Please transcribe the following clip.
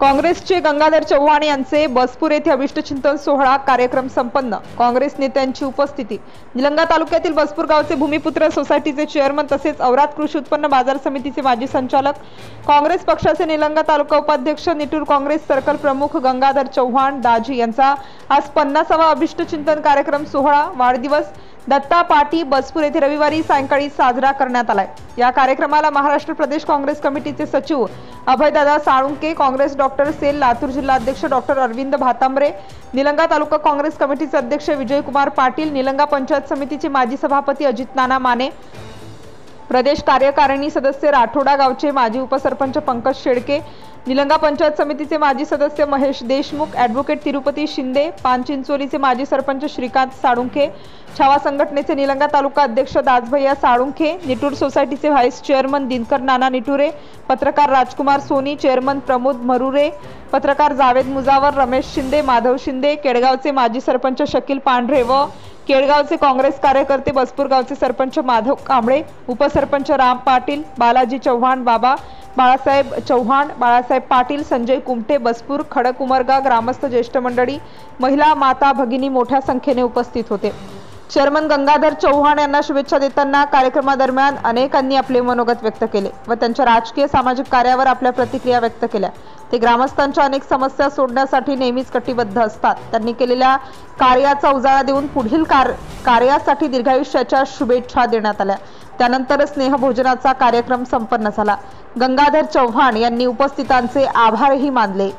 काँग्रेसचे गंगाधर चव्हाण यांचे बसपूर येथे अभिष्टचिंतन सोहळा कार्यक्रम संपन्न। काँग्रेस नेत्यांची उपस्थिती। निलंगा तालुक्यातील बसपूर गावचे भूमिपुत्र सोसायटीचे चेअरमन तसेच औराद कृषी उत्पन्न बाजार समितीचे माजी संचालक, काँग्रेस पक्षाचे निलंगा तालुका उपाध्यक्ष, निटूर काँग्रेस सर्कल प्रमुख गंगाधर चव्हाण दाजी यांचा आज 50वा अभिष्टचिंतन कार्यक्रम सोहळा वाढदिवस दत्ता पाटी बसपूर येथे रविवारी सायंकाळी साजरा करण्यात आलाय। या कार्यक्रमाला महाराष्ट्र प्रदेश काँग्रेस कमिटीचे सचिव अभयदादा साळुंके, काँग्रेस डॉक्टर सेल लातूर जिल्हा अध्यक्ष डॉक्टर अरविंद भातांबरे, निलंगा तालुका काँग्रेस कमिटीचे अध्यक्ष विजयकुमार पाटील, निलंगा पंचायत समितीचे माजी सभापती अजित नाना माने, प्रदेश कार्यकारिणी सदस्य राठोडा गावचे माजी उपसरपंच पंकज शेडके, निलंगा पंचायत समितीचे माजी सदस्य महेश देशमुख, ॲडव्होकेट तिरुपती शिंदे, पानचिंचोलीचे माजी सरपंच श्रीकांत साळुंखे, छावा संघटनेचे निलंगा तालुका अध्यक्ष दासभैया साळुंखे, निटूर सोसायटीचे व्हाईस चेअरमन दिनकर नाना निटुरे, पत्रकार राजकुमार सोनी, चेअरमन प्रमोद मरुरे, पत्रकार जावेद मुजावर, रमेश शिंदे, माधव शिंदे, केडगावचे माजी सरपंच शकील पांढरे व केडगावचे काँग्रेस कार्यकर्ते, बसपूर गावचे सरपंच माधव कांबळे, उपसरपंच राम पाटील, बालाजी चव्हाण, बाबा बाळासाहेब चव्हाण, बाळासाहेब पाटील, संजय कुमटे, बसपूर, खडक उमरगा ग्रामस्थ, ज्येष्ठ मंडळी, महिला, माता भगिनी मोठ्या संख्येने उपस्थित होते। चेअरमन गंगाधर चव्हाण यांना शुभेच्छा देताना कार्यक्रमादरम्यान अनेकांनी आपले मनोगत व्यक्त केले व त्यांच्या राजकीय सामाजिक कार्यावर आपल्या प्रतिक्रिया व्यक्त केल्या। ते ग्रामस्थांच्या अनेक समस्या सोडण्यासाठी नेहमीच कटिबद्ध असतात। त्यांनी केलेल्या कार्याचा उजाळा देऊन पुढील कार्यासाठी दीर्घायुष्याच्या शुभेच्छा देण्यात आल्या। त्यानंतर स्नेहभोजनाचा कार्यक्रम संपन्न झाला। गंगाधर चव्हाण यांनी उपस्थितांचे आभारही मानले।